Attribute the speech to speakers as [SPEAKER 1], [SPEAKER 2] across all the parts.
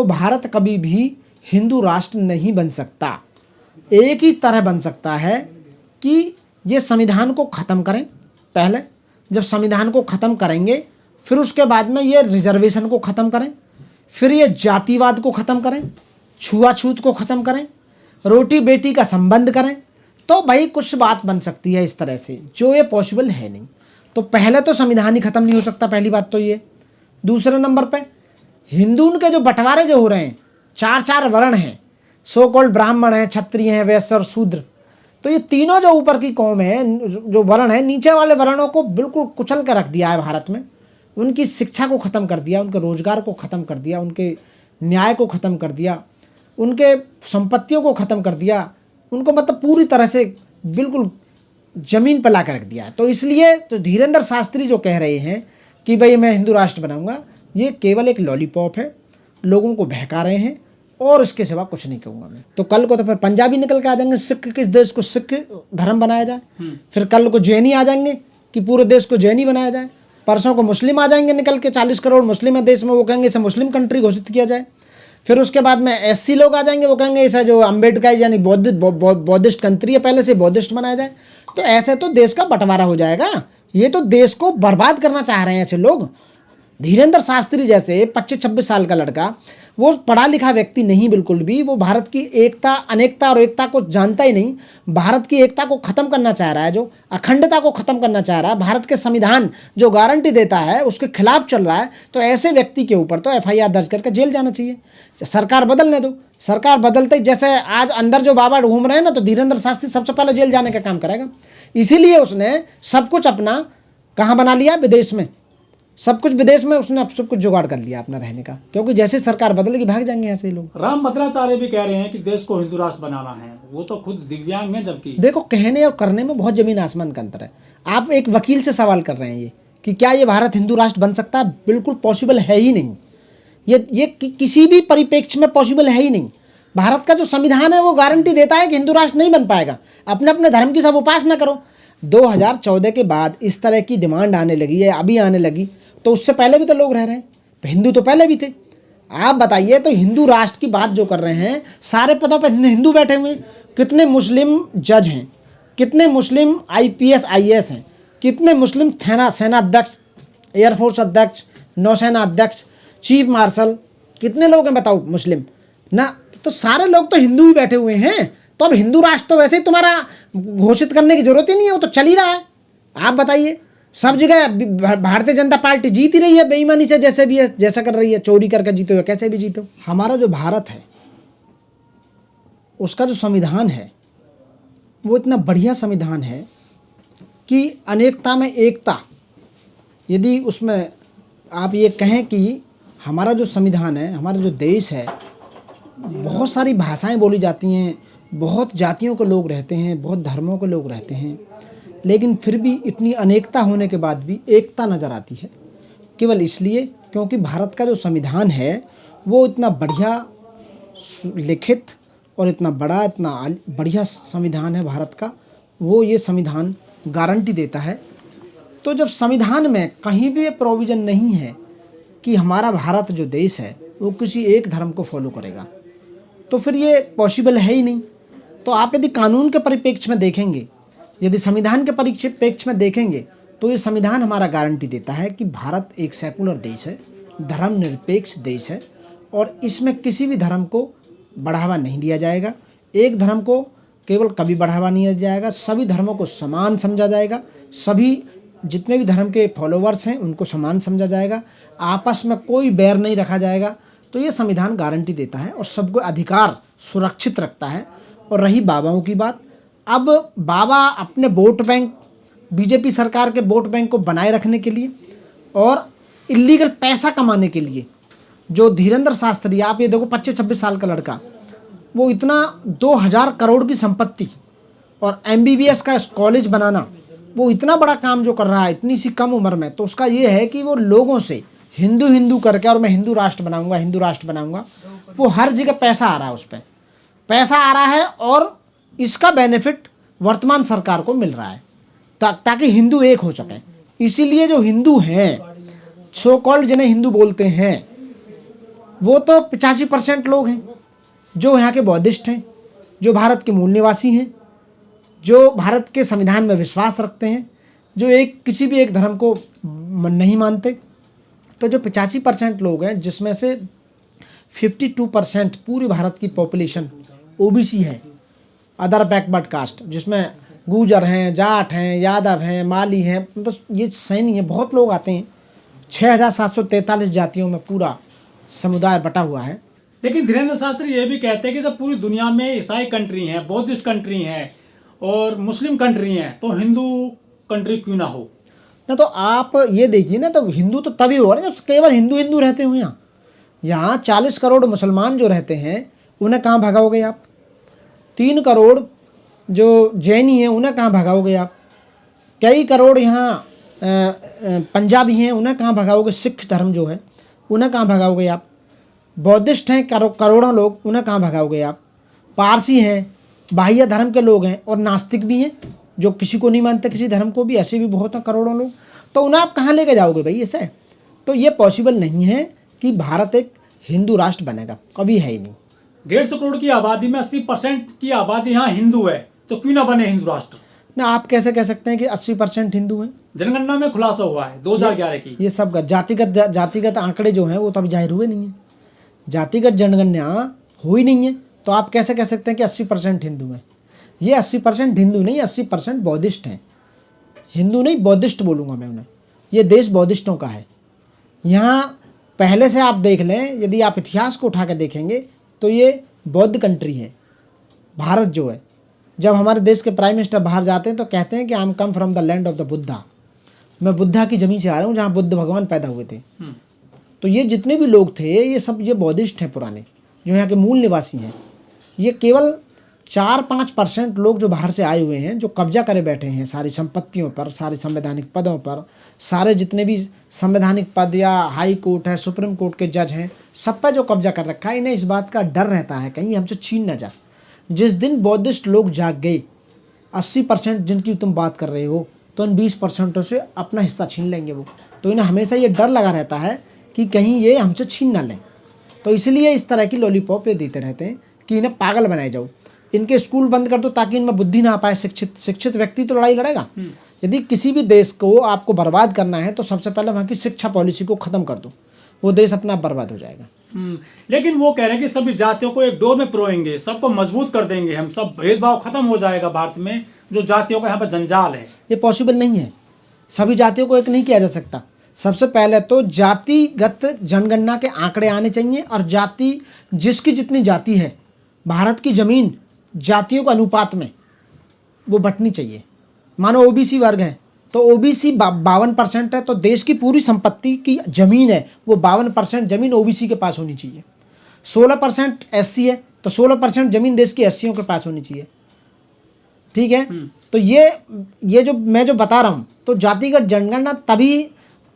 [SPEAKER 1] भारत कभी भी हिंदू राष्ट्र नहीं बन सकता। एक ही तरह बन सकता है कि ये संविधान को ख़त्म करें पहले, जब संविधान को ख़त्म करेंगे फिर उसके बाद में ये रिजर्वेशन को ख़त्म करें, फिर ये जातिवाद को ख़त्म करें, छुआछूत को ख़त्म करें, रोटी बेटी का संबंध करें, तो भाई कुछ बात बन सकती है इस तरह से, जो ये पॉसिबल है नहीं। तो पहले तो संविधान ही ख़त्म नहीं हो सकता, पहली बात तो ये। दूसरे नंबर पे हिंदू के जो बंटवारे जो हो रहे हैं, चार चार वर्ण हैं, सो कॉल्ड ब्राह्मण हैं, क्षत्रिय हैं, वैश्य और शूद्र, तो ये तीनों जो ऊपर की कौम है, जो वर्ण है, नीचे वाले वर्णों को बिल्कुल कुचल कर रख दिया है भारत में। उनकी शिक्षा को ख़त्म कर दिया, उनके रोजगार को ख़त्म कर दिया, उनके न्याय को ख़त्म कर दिया, उनके संपत्तियों को ख़त्म कर दिया, उनको मतलब पूरी तरह से बिल्कुल ज़मीन पर ला कर रख दिया। तो इसलिए तो धीरेन्द्र शास्त्री जो कह रहे हैं कि भाई मैं हिंदू राष्ट्र बनाऊंगा, ये केवल एक लॉलीपॉप है, लोगों को बहका रहे हैं, और इसके सिवा कुछ नहीं कहूँगा मैं। तो कल को तो फिर पंजाबी निकल के आ जाएंगे, सिख के देश को सिख धर्म बनाया जाए, फिर कल को जैनी आ जाएंगे कि पूरे देश को जैनी बनाया जाए, परसों को मुस्लिम आ जाएंगे निकल के, 40 करोड़ मुस्लिम है देश में, वो कहेंगे इसे मुस्लिम कंट्री घोषित किया जाए। फिर उसके बाद में SC लोग आ जाएंगे, वो कहेंगे ऐसा जो अम्बेडकर यानी बौद्धिस्ट कंट्री है पहले से बौद्धिस्ट बनाया जाए। तो ऐसे तो देश का बंटवारा हो जाएगा। ये तो देश को बर्बाद करना चाह रहे हैं ऐसे लोग। धीरेन्द्र शास्त्री जैसे 25-26 साल का लड़का, वो पढ़ा लिखा व्यक्ति नहीं बिल्कुल भी, वो भारत की एकता, अनेकता और एकता को जानता ही नहीं, भारत की एकता को ख़त्म करना चाह रहा है, जो अखंडता को ख़त्म करना चाह रहा है, भारत के संविधान जो गारंटी देता है उसके खिलाफ चल रहा है। तो ऐसे व्यक्ति के ऊपर तो FIR दर्ज करके जेल जाना चाहिए। सरकार बदलने दो, सरकार बदलते ही जैसे आज अंदर जो बाबा घूम रहे हैं ना, तो धीरेन्द्र शास्त्री सबसे पहले जेल जाने का काम करेगा। इसीलिए उसने सब कुछ अपना कहाँ बना लिया, विदेश में, सब कुछ विदेश में उसने सब कुछ जुगाड़ कर लिया अपना रहने का, क्योंकि जैसे सरकार बदलेगी भाग जाएंगे ऐसे लोग।
[SPEAKER 2] राम भद्राचार्य भी कह रहे हैं कि देश को हिंदू राष्ट्र बनाना है, वो तो खुद दिव्यांग हैं। जबकि देखो,
[SPEAKER 1] कहने और करने में बहुत जमीन आसमान का अंतर है। आप एक वकील से सवाल कर रहे हैं ये कि क्या ये भारत हिंदू राष्ट्र बन सकता है? बिल्कुल पॉसिबल है ही नहीं। ये किसी भी परिप्रेक्ष्य में पॉसिबल है ही नहीं। भारत का जो संविधान है वो गारंटी देता है कि हिंदू राष्ट्र नहीं बन पाएगा। अपने अपने धर्म की सब उपासना करो। 2014 के बाद इस तरह की डिमांड आने लगी है, अभी आने लगी, तो उससे पहले भी तो लोग रह रहे हैं, तो हिंदू तो पहले भी थे। आप बताइए, तो हिंदू राष्ट्र की बात जो कर रहे हैं, सारे पदों पर हिंदू बैठे हुए हैं। कितने मुस्लिम जज हैं, कितने मुस्लिम IPS IAS हैं, कितने मुस्लिम सेना अध्यक्ष, एयरफोर्स अध्यक्ष, नौसेना अध्यक्ष, चीफ मार्शल, कितने लोग हैं बताओ मुस्लिम ना। तो सारे लोग तो हिंदू ही बैठे हुए हैं। तो अब हिंदू राष्ट्र तो वैसे ही तुम्हारा घोषित करने की जरूरत ही नहीं है, वो तो चल ही रहा है। आप बताइए, सब जगह भारतीय जनता पार्टी जीत ही रही है बेईमानी से, जैसे भी है, जैसा कर रही है, चोरी करके जीतो या कैसे भी जीतो। हमारा जो भारत है उसका जो संविधान है वो इतना बढ़िया संविधान है कि अनेकता में एकता। यदि उसमें आप ये कहें कि हमारा जो संविधान है, हमारा जो देश है, बहुत सारी भाषाएं बोली जाती हैं, बहुत जातियों के लोग रहते हैं, बहुत धर्मों के लोग रहते हैं, लेकिन फिर भी इतनी अनेकता होने के बाद भी एकता नज़र आती है। केवल इसलिए क्योंकि भारत का जो संविधान है वो इतना बढ़िया लिखित और इतना बड़ा, इतना बढ़िया संविधान है भारत का। वो ये संविधान गारंटी देता है। तो जब संविधान में कहीं भी ये प्रोविज़न नहीं है कि हमारा भारत जो देश है वो किसी एक धर्म को फॉलो करेगा, तो फिर ये पॉसिबल है ही नहीं। तो आप यदि कानून के परिप्रेक्ष्य में देखेंगे, यदि संविधान के परिप्रेक्ष्य में देखेंगे, तो ये संविधान हमारा गारंटी देता है कि भारत एक सेकुलर देश है, धर्मनिरपेक्ष देश है, और इसमें किसी भी धर्म को बढ़ावा नहीं दिया जाएगा। एक धर्म को केवल कभी बढ़ावा नहीं दिया जाएगा, सभी धर्मों को समान समझा जाएगा, सभी जितने भी धर्म के फॉलोवर्स हैं उनको समान समझा जाएगा, आपस में कोई बैर नहीं रखा जाएगा। तो ये संविधान गारंटी देता है और सबको अधिकार सुरक्षित रखता है। और रही बाबाओं की बात, अब बाबा अपने वोट बैंक, बीजेपी सरकार के वोट बैंक को बनाए रखने के लिए और इलीगल पैसा कमाने के लिए, जो धीरेन्द्र शास्त्री, आप ये देखो 25-26 साल का लड़का, वो इतना 2000 करोड़ की संपत्ति और MBBS का कॉलेज बनाना, वो इतना बड़ा काम जो कर रहा है इतनी सी कम उम्र में, तो उसका ये है कि वो लोगों से हिंदू हिंदू करके, और मैं हिंदू राष्ट्र बनाऊंगा, हिंदू राष्ट्र बनाऊंगा, वो हर जगह पैसा आ रहा है, उस पर पैसा आ रहा है, और इसका बेनिफिट वर्तमान सरकार को मिल रहा है ताकि हिंदू एक हो सके। इसीलिए जो हिंदू हैं, सो कॉल्ड जिन्हें हिंदू बोलते हैं, वो तो 85% लोग हैं जो यहाँ के बौद्धिस्ट हैं, जो भारत के मूल निवासी हैं, जो भारत के संविधान में विश्वास रखते हैं, जो किसी भी एक धर्म को नहीं मानते। तो जो 85% लोग हैं, जिसमें से 52% पूरी भारत की पॉपुलेशन ओबीसी है, अदर बैकवर्ड कास्ट, जिसमें गुर्जर हैं, जाट हैं, यादव हैं, माली हैं, मतलब ये सैनी है, बहुत लोग आते हैं। 6743 जातियों में पूरा समुदाय बटा हुआ है।
[SPEAKER 2] लेकिन धीरेन्द्र शास्त्री ये भी कहते हैं कि जब पूरी दुनिया में ईसाई कंट्री हैं, बौद्धिस्ट कंट्री हैं और मुस्लिम कंट्री हैं, तो हिंदू कंट्री क्यों ना हो?
[SPEAKER 1] ना तो आप ये देखिए ना, तो हिंदू तो तभी होगा ना जब केवल हिंदू हिंदू रहते हो। यहाँ 40 करोड़ मुसलमान जो रहते हैं उन्हें कहाँ भगाओगे आप? 3 करोड़ जो जैनी हैं उन्हें कहाँ भगाओगे आप? कई करोड़ यहाँ पंजाबी हैं, उन्हें कहाँ भगाओगे? सिख धर्म जो है उन्हें कहाँ भगाओगे आप? बौद्धिस्ट हैं करोड़ों लोग, उन्हें कहाँ भगाओगे आप? पारसी हैं, बाह्य धर्म के लोग हैं, और नास्तिक भी हैं जो किसी को नहीं मानते, किसी धर्म को भी, ऐसे भी बहुत हैं करोड़ों लोग। तो उन्हें आप कहाँ लेके जाओगे भाई? ऐसे तो ये पॉसिबल नहीं है कि भारत एक हिंदू राष्ट्र बनेगा, कभी है ही नहीं।
[SPEAKER 2] 150 करोड़ की आबादी में 80% की आबादी यहाँ हिंदू है, तो क्यों ना बने हिंदू राष्ट्र?
[SPEAKER 1] ना आप कैसे कह सकते हैं कि 80% हिंदू हैं?
[SPEAKER 2] जनगणना में खुलासा हुआ है 2011 की।
[SPEAKER 1] ये सब जातिगत आंकड़े जो हैं वो तो अभी जाहिर हुए नहीं हैं, जातिगत जनगणना हुई नहीं है, तो आप कैसे कह सकते हैं कि 80% हिंदू हैं? ये 80% हिंदू नहीं, 80% बौद्धिस्ट हैं। हिंदू नहीं, बौद्धिस्ट बोलूँगा मैं उन्हें। ये देश बौद्धिस्टों का है। यहाँ पहले से आप देख लें, यदि आप इतिहास को उठा के देखेंगे तो ये बौद्ध कंट्री है भारत जो है। जब हमारे देश के प्राइम मिनिस्टर बाहर जाते हैं तो कहते हैं कि I am come from the land of the Buddha, मैं बुद्धा की जमीन से आ रहा हूँ जहाँ बुद्ध भगवान पैदा हुए थे। तो ये जितने भी लोग थे ये सब ये बौद्धिस्ट हैं पुराने, जो यहाँ के मूल निवासी हैं। ये केवल 4-5% लोग जो बाहर से आए हुए हैं, जो कब्जा करे बैठे हैं सारी संपत्तियों पर, सारे संवैधानिक पदों पर, सारे जितने भी संवैधानिक पद या हाई कोर्ट है, सुप्रीम कोर्ट के जज हैं, सब पर जो कब्जा कर रखा है, इन्हें इस बात का डर रहता है कहीं हमसे छीन ना जाए। जिस दिन बौद्धिस्ट लोग जाग गए, 80% जिनकी तुम बात कर रहे हो, तो उन 20% से अपना हिस्सा छीन लेंगे वो। तो इन्हें हमेशा ये डर लगा रहता है कि कहीं ये हमसे छीन ना लें। तो इसलिए इस तरह की लॉलीपॉप ये देते रहते हैं कि इन्हें पागल बनाए जाओ, इनके स्कूल बंद कर दो ताकि इनमें बुद्धि ना आ पाए। शिक्षित व्यक्ति तो लड़ाई लड़ेगा। यदि किसी भी देश को आपको बर्बाद करना है तो सबसे पहले वहाँ की शिक्षा पॉलिसी को ख़त्म कर दो, वो देश अपना आप बर्बाद हो जाएगा।
[SPEAKER 2] लेकिन वो कह रहे हैं कि सभी जातियों को एक डोर में पिरोएंगे, सबको मजबूत कर देंगे, हम सब भेदभाव खत्म हो जाएगा भारत में, जो जातियों का यहाँ पर जंजाल है।
[SPEAKER 1] ये पॉसिबल नहीं है, सभी जातियों को एक नहीं किया जा सकता। सबसे पहले तो जातिगत जनगणना के आंकड़े आने चाहिए, और जाति जिसकी जितनी जाति है, भारत की ज़मीन जातियों के अनुपात में वो बंटनी चाहिए। मानो ओबीसी वर्ग है तो ओबीसी 52% है, तो देश की पूरी संपत्ति की ज़मीन है वो 52% ज़मीन ओबीसी के पास होनी चाहिए। 16% एससी है तो 16% ज़मीन देश की एससीओं के पास होनी चाहिए। ठीक है, तो ये जो मैं जो बता रहा हूँ, तो जातिगत जनगणना तभी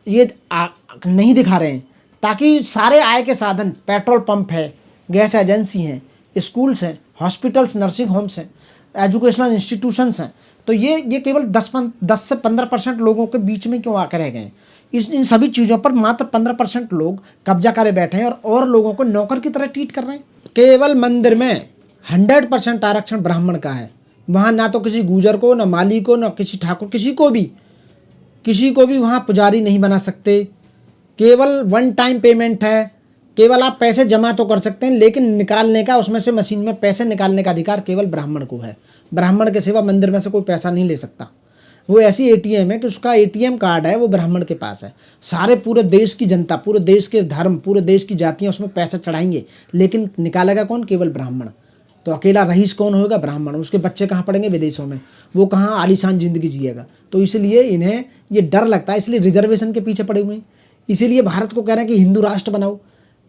[SPEAKER 1] ये नहीं दिखा रहे हैं ताकि सारे आय के साधन, पेट्रोल पंप है, गैस एजेंसी हैं, स्कूल्स हैं, हॉस्पिटल्स, नर्सिंग होम्स हैं, एजुकेशनल इंस्टीट्यूशंस हैं, तो ये केवल 10 से 15% लोगों के बीच में क्यों आकर रह गए? इन सभी चीज़ों पर मात्र 15% लोग कब्जा करे बैठे हैं और लोगों को नौकर की तरह ट्रीट कर रहे हैं। केवल मंदिर में 100% आरक्षण ब्राह्मण का है, वहाँ ना तो किसी गुर्जर को, ना माली को, ना किसी ठाकुर, किसी को भी वहाँ पुजारी नहीं बना सकते। केवल 1 टाइम पेमेंट है, केवल आप पैसे जमा तो कर सकते हैं, लेकिन निकालने का, उसमें से मशीन में पैसे निकालने का अधिकार केवल ब्राह्मण को है। ब्राह्मण के सिवा मंदिर में से कोई पैसा नहीं ले सकता। वो ऐसी एटीएम है कि उसका एटीएम कार्ड है वो ब्राह्मण के पास है। सारे पूरे देश की जनता, पूरे देश के धर्म, पूरे देश की जातियाँ उसमें पैसा चढ़ाएंगे, लेकिन निकालेगा कौन? केवल ब्राह्मण। तो अकेला रईस कौन होगा? ब्राह्मण। उसके बच्चे कहाँ पढ़ेंगे? विदेशों में। वो कहाँ आलीशान ज़िंदगी जिएगा? तो इसलिए इन्हें ये डर लगता है, इसलिए रिजर्वेशन के पीछे पड़े हुए हैं। इसीलिए भारत को कह रहे हैं कि हिंदू राष्ट्र बनाओ।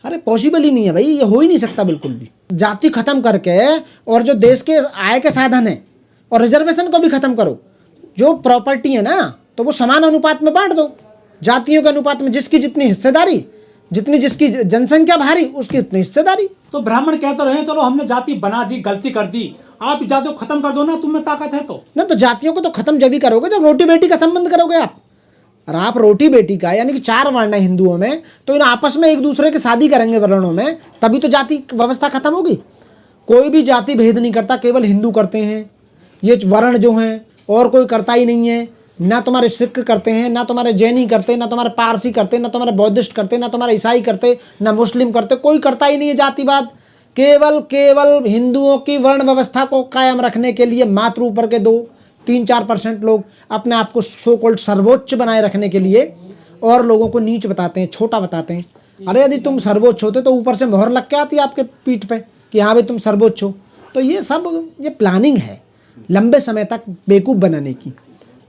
[SPEAKER 1] अरे पॉसिबल ही नहीं है भाई, ये हो ही नहीं सकता बिल्कुल भी। जाति खत्म करके और जो देश के आय के साधन है और रिजर्वेशन को भी खत्म करो। जो प्रॉपर्टी है ना, तो वो समान अनुपात में बांट दो, जातियों के अनुपात में, जिसकी जितनी हिस्सेदारी, जिसकी जनसंख्या भारी उसकी उतनी हिस्सेदारी।
[SPEAKER 2] तो ब्राह्मण कहते रहे चलो हमने जाति बना दी, गलती कर दी, आप जातियों को खत्म कर दो ना, तुम्हें ताकत है तो।
[SPEAKER 1] ना तो जातियों को तो खत्म जब ही करोगे जब रोटी बेटी का संबंध करोगे आप। और आप रोटी बेटी का, यानी कि 4 वर्ण है हिंदुओं में, तो इन आपस में एक दूसरे की शादी करेंगे वर्णों में, तभी तो जाति व्यवस्था खत्म होगी। कोई भी जाति भेद नहीं करता, केवल हिंदू करते हैं ये वर्ण जो हैं, और कोई करता ही नहीं है। ना तुम्हारे सिख करते हैं, ना तुम्हारे जैनी करते, ना तुम्हारे पारसी करते, ना तुम्हारे बौद्धिस्ट करते, ना तुम्हारे ईसाई करते, ना मुस्लिम करते, कोई करता ही नहीं है जातिवाद। केवल हिंदुओं की वर्ण व्यवस्था को कायम रखने के लिए मात्र ऊपर के 2-3-4% लोग अपने आप को सो कॉल्ड सर्वोच्च बनाए रखने के लिए और लोगों को नीच बताते हैं, छोटा बताते हैं। अरे यदि तुम सर्वोच्च होते तो ऊपर से मोहर लग के आती है आपके पीठ पे कि हाँ भाई तुम सर्वोच्च हो। तो ये सब ये प्लानिंग है लंबे समय तक बेवकूफ़ बनाने की।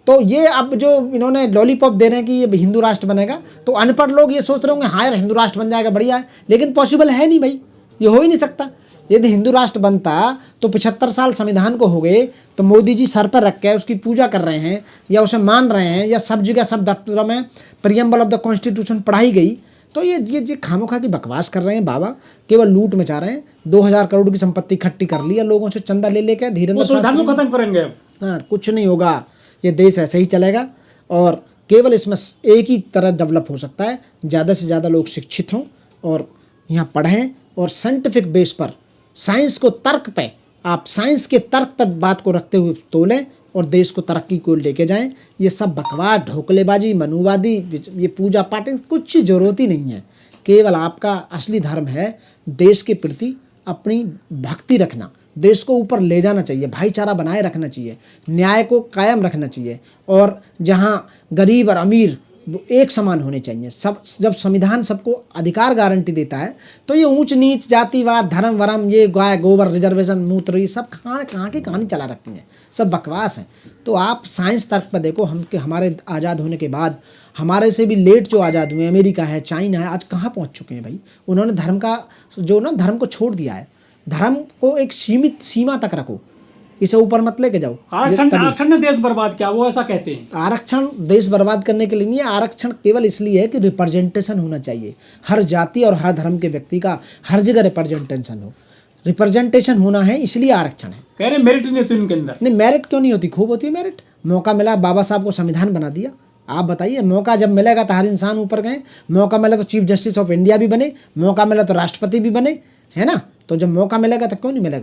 [SPEAKER 1] तो ये अब जो इन्होंने लॉलीपॉप दे रहे हैं कि ये हिंदू राष्ट्र बनेगा, तो अनपढ़ लोग ये सोच रहे होंगे हाँ यार हिंदू राष्ट्र बन जाएगा, बढ़िया है, लेकिन पॉसिबल है नहीं भाई, ये हो ही नहीं सकता। यदि हिंदू राष्ट्र बनता तो 75 साल संविधान को हो गए, तो मोदी जी सर पर रख के उसकी पूजा कर रहे हैं या उसे मान रहे हैं, या सब जगह सब दफ्तरों में प्रियम्बल ऑफ द कॉन्स्टिट्यूशन पढ़ाई गई। तो ये खामोखा की बकवास कर रहे हैं बाबा, केवल लूट मचा रहे हैं। 2000 करोड़ की संपत्ति इकट्ठी कर लिया लोगों से, चंदा ले लेके धीरेन्द्र
[SPEAKER 2] संविधान को खत्म करेंगे अब।
[SPEAKER 1] हाँ, कुछ नहीं होगा, ये देश ऐसे ही चलेगा। और केवल इसमें एक ही तरह डेवलप हो सकता है, ज़्यादा से ज़्यादा लोग शिक्षित हों और यहाँ पढ़ें और साइंटिफिक बेस पर, साइंस को तर्क पे, आप साइंस के तर्क पर बात को रखते हुए तोलें और देश को तरक्की को लेके जाएं। ये सब बकवास, ढोकलेबाजी, मनुवादी, ये पूजा पाठ, कुछ ज़रूरत ही नहीं है। केवल आपका असली धर्म है देश के प्रति अपनी भक्ति रखना, देश को ऊपर ले जाना चाहिए, भाईचारा बनाए रखना चाहिए, न्याय को कायम रखना चाहिए, और जहाँ गरीब और अमीर एक समान होने चाहिए। सब जब संविधान सबको अधिकार गारंटी देता है, तो ये ऊंच नीच, जातिवाद, धर्म वरम, ये गाय गोबर, रिजर्वेशन, मूत्र, ये सब कहाँ की कहानी चला रखती हैं, सब बकवास है। तो आप साइंस तर्क पर देखो, हमारे आज़ाद होने के बाद हमारे से भी लेट जो आज़ाद हुए, अमेरिका है, चाइना है, आज कहाँ पहुँच चुके हैं भाई। उन्होंने धर्म का धर्म को छोड़ दिया है। धर्म को एक सीमित सीमा तक रखो, इसे ऊपर मत लेके जाओ।
[SPEAKER 2] आरक्षण ने देश बर्बाद किया, वो ऐसा कहते हैं।
[SPEAKER 1] आरक्षण देश बर्बाद करने के लिए नहीं है, आरक्षण केवल इसलिए है कि रिप्रेजेंटेशन होना चाहिए, हर जाति और हर धर्म के व्यक्ति का हर जगह रिप्रेजेंटेशन हो, रिप्रेजेंटेशन होना है, इसलिए आरक्षण है।
[SPEAKER 2] कह रहे मेरिट नहीं होती उनके अंदर।
[SPEAKER 1] नहीं, मेरिट क्यों नहीं होती, खूब होती है मेरिट। मौका मिला, बाबा साहब को संविधान बना दिया। आप बताइए, मौका जब मिलेगा तो हर इंसान ऊपर गए, मौका मिला तो चीफ जस्टिस ऑफ इंडिया भी बने, मौका मिला तो राष्ट्रपति भी बने, है ना। तो जब मौका मिलेगा तो क्यों नहीं मिलेगा।